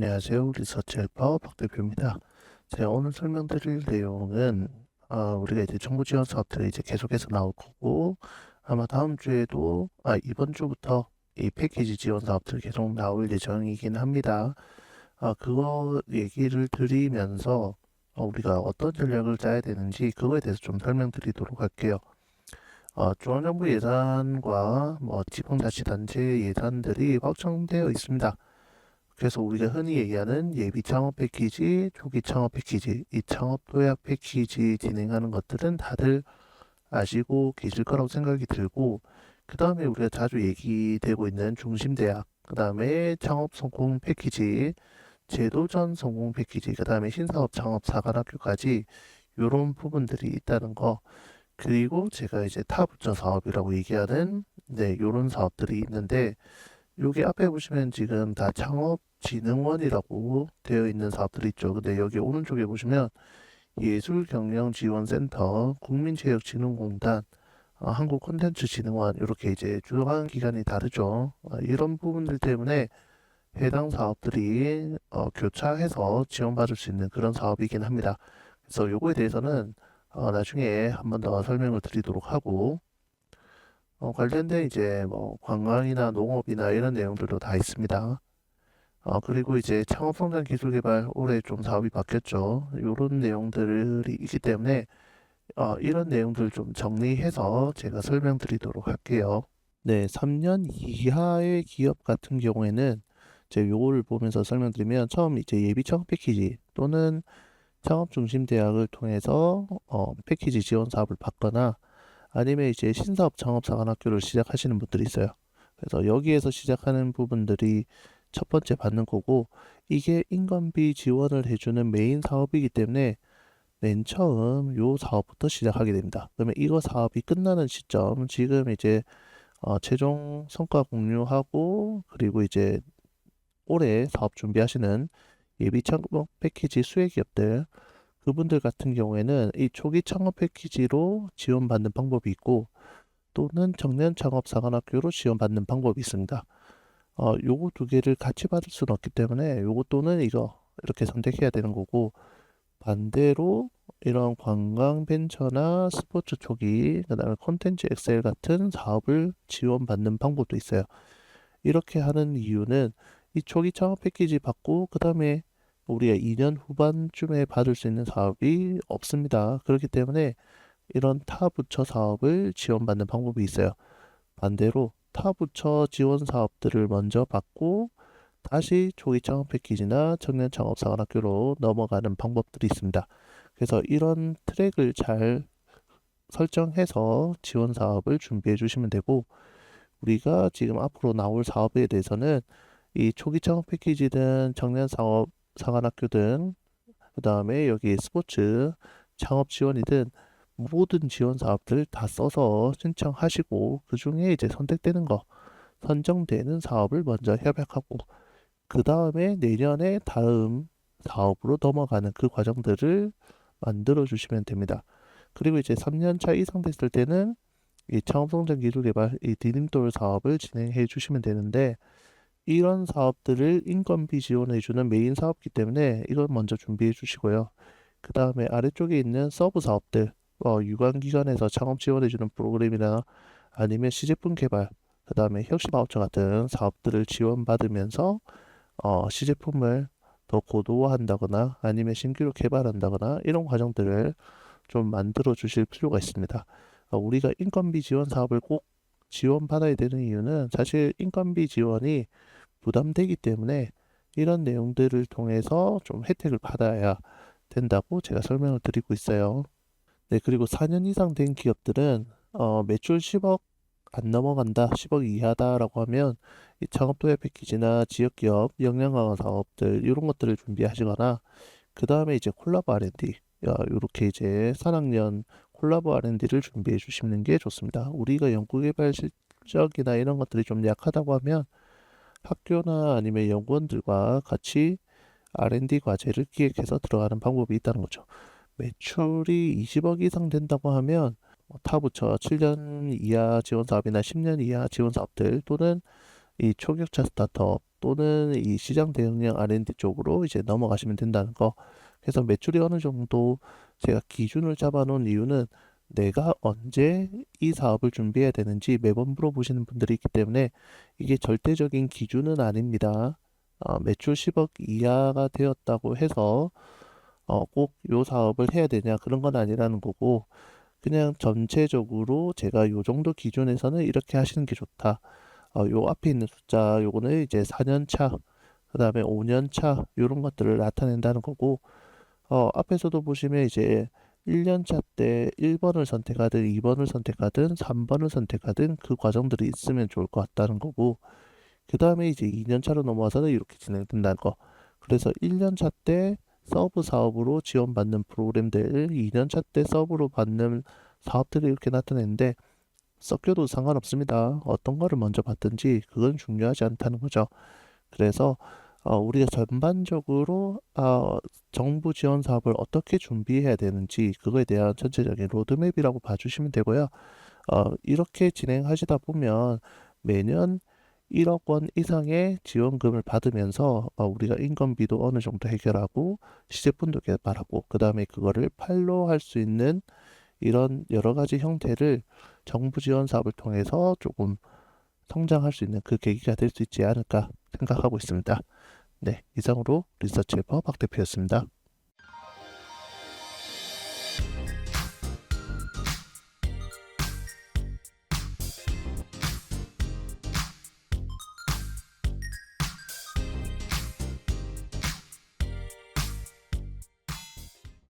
안녕하세요. 리서치 헬퍼 박 대표입니다. 제가 오늘 설명드릴 내용은 우리가 이제 정부 지원 사업들이 이제 계속해서 나올 거고, 아마 다음 주에도 이번 주부터 이 패키지 지원 사업들이 계속 나올 예정이긴 합니다. 그거 얘기를 드리면서 우리가 어떤 전략을 짜야 되는지 그거에 대해서 좀 설명드리도록 할게요. 중앙정부 예산과 지방자치단체 예산들이 확정되어 있습니다. 그래서 우리가 흔히 얘기하는 예비 창업 패키지, 초기 창업 패키지, 이 창업 도약 패키지 진행하는 것들은 다들 아시고 계실 거라고 생각이 들고, 그 다음에 우리가 자주 얘기되고 있는 중심대학, 그 다음에 창업 성공 패키지, 제도전 성공 패키지, 그 다음에 신사업 창업 사관학교까지 이런 부분들이 있다는 거. 그리고 제가 이제 타부처 사업이라고 얘기하는 이런 사업들이 있는데, 여기 앞에 보시면 지금 다 창업진흥원이라고 되어 있는 사업들이 있죠. 근데 여기 오른쪽에 보시면 예술경영지원센터, 국민체육진흥공단, 한국콘텐츠진흥원 이렇게 이제 주관 기관이 다르죠. 이런 부분들 때문에 해당 사업들이 교차해서 지원받을 수 있는 그런 사업이긴 합니다. 그래서 요거에 대해서는 나중에 한 번 더 설명을 드리도록 하고, 관련된 이제 관광이나 농업이나 이런 내용들도 다 있습니다. 그리고 이제 창업성장기술개발 올해 좀 사업이 바뀌었죠. 이런 내용들이 있기 때문에 이런 내용들 좀 정리해서 제가 설명드리도록 할게요. 네, 3년 이하의 기업 같은 경우에는 이제 요거를 보면서 설명드리면 처음 이제 예비 창업 패키지 또는 창업 중심 대학을 통해서 패키지 지원 사업을 받거나 아니면 이제 신사업 창업사관학교를 시작하시는 분들이 있어요. 그래서 여기에서 시작하는 부분들이 첫 번째 받는 거고, 이게 인건비 지원을 해주는 메인 사업이기 때문에 맨 처음 요 사업부터 시작하게 됩니다. 그러면 이거 사업이 끝나는 시점, 지금 이제 최종 성과 공유하고, 그리고 이제 올해 사업 준비하시는 예비 창업 패키지 수혜기업들, 그분들 같은 경우에는 이 초기 창업 패키지로 지원받는 방법이 있고, 또는 청년 창업 사관학교로 지원받는 방법이 있습니다. 요거 두 개를 같이 받을 수는 없기 때문에 요거 또는 이거 이렇게 선택해야 되는 거고, 반대로 이런 관광 벤처나 스포츠 초기, 그다음에 콘텐츠 엑셀 같은 사업을 지원받는 방법도 있어요. 이렇게 하는 이유는 이 초기 창업 패키지 받고 그다음에 우리가 2년 후반쯤에 받을 수 있는 사업이 없습니다. 그렇기 때문에 이런 타 부처 사업을 지원받는 방법이 있어요. 반대로 타 부처 지원 사업들을 먼저 받고 다시 초기 창업 패키지나 청년 창업 사관학교로 넘어가는 방법들이 있습니다. 그래서 이런 트랙을 잘 설정해서 지원 사업을 준비해 주시면 되고, 우리가 지금 앞으로 나올 사업에 대해서는 이 초기 창업 패키지든 청년 사업 사관학교든 그다음에 여기 스포츠 창업 지원이든 모든 지원 사업들 다 써서 신청하시고 그 중에 이제 선택되는 거 선정되는 사업을 먼저 협약하고 그 다음에 내년에 다음 사업으로 넘어가는 그 과정들을 만들어 주시면 됩니다. 그리고 이제 3년차 이상 됐을 때는 이 창업성장 기술개발 이 디딤돌 사업을 진행해 주시면 되는데, 이런 사업들을 인건비 지원해 주는 메인 사업이기 때문에 이걸 먼저 준비해 주시고요. 그 다음에 아래쪽에 있는 서브 사업들, 유관기관에서 창업 지원해 주는 프로그램이나 아니면 시제품 개발, 그 다음에 혁신 바우처 같은 사업들을 지원받으면서 시제품을 더 고도화한다거나 아니면 신규로 개발한다거나 이런 과정들을 좀 만들어 주실 필요가 있습니다. 우리가 인건비 지원 사업을 꼭 지원받아야 되는 이유는 사실 인건비 지원이 부담되기 때문에 이런 내용들을 통해서 좀 혜택을 받아야 된다고 제가 설명을 드리고 있어요. 네, 그리고 4년 이상 된 기업들은 매출 10억 안 넘어간다, 10억 이하다라고 하면 이 창업도약 패키지나 지역기업 역량 강화 사업들 이런 것들을 준비하시거나 그 다음에 이제 콜라보 R&D 이렇게 이제 3학년 콜라보 R&D를 준비해 주시는 게 좋습니다. 우리가 연구개발 실적이나 이런 것들이 좀 약하다고 하면 학교나 아니면 연구원들과 같이 R&D 과제를 기획해서 들어가는 방법이 있다는 거죠. 매출이 20억 이상 된다고 하면 타부처 7년 이하 지원 사업이나 10년 이하 지원 사업들 또는 이 초격차 스타트업 또는 이 시장 대응형 R&D 쪽으로 이제 넘어가시면 된다는 거. 그래서 매출이 어느 정도 제가 기준을 잡아 놓은 이유는 내가 언제 이 사업을 준비해야 되는지 매번 물어보시는 분들이 있기 때문에 이게 절대적인 기준은 아닙니다. 매출 10억 이하가 되었다고 해서 꼭 요 사업을 해야 되냐 그런 건 아니라는 거고, 그냥 전체적으로 제가 요 정도 기준에서는 이렇게 하시는 게 좋다. 요 앞에 있는 숫자 요거는 이제 4년 차, 그다음에 5년 차 요런 것들을 나타낸다는 거고, 앞에서도 보시면 이제 1년 차 때 1번을 선택하든 2번을 선택하든 3번을 선택하든 그 과정들이 있으면 좋을 것 같다는 거고, 그 다음에 이제 2년 차로 넘어와서는 이렇게 진행된다는 거. 그래서 1년 차 때 서브 사업으로 지원받는 프로그램들, 2년 차 때 서브로 받는 사업들을 이렇게 나타내는데 섞여도 상관없습니다. 어떤 거를 먼저 받든지 그건 중요하지 않다는 거죠. 그래서 우리가 전반적으로 정부 지원 사업을 어떻게 준비해야 되는지 그거에 대한 전체적인 로드맵이라고 봐주시면 되고요. 이렇게 진행하시다 보면 매년 1억 원 이상의 지원금을 받으면서 우리가 인건비도 어느 정도 해결하고 시제품도 개발하고 그 다음에 그거를 팔로 할 수 있는 이런 여러 가지 형태를 정부 지원 사업을 통해서 조금 성장할 수 있는 그 계기가 될 수 있지 않을까 생각하고 있습니다. 네, 이상으로 리서치해버 박 대표였습니다.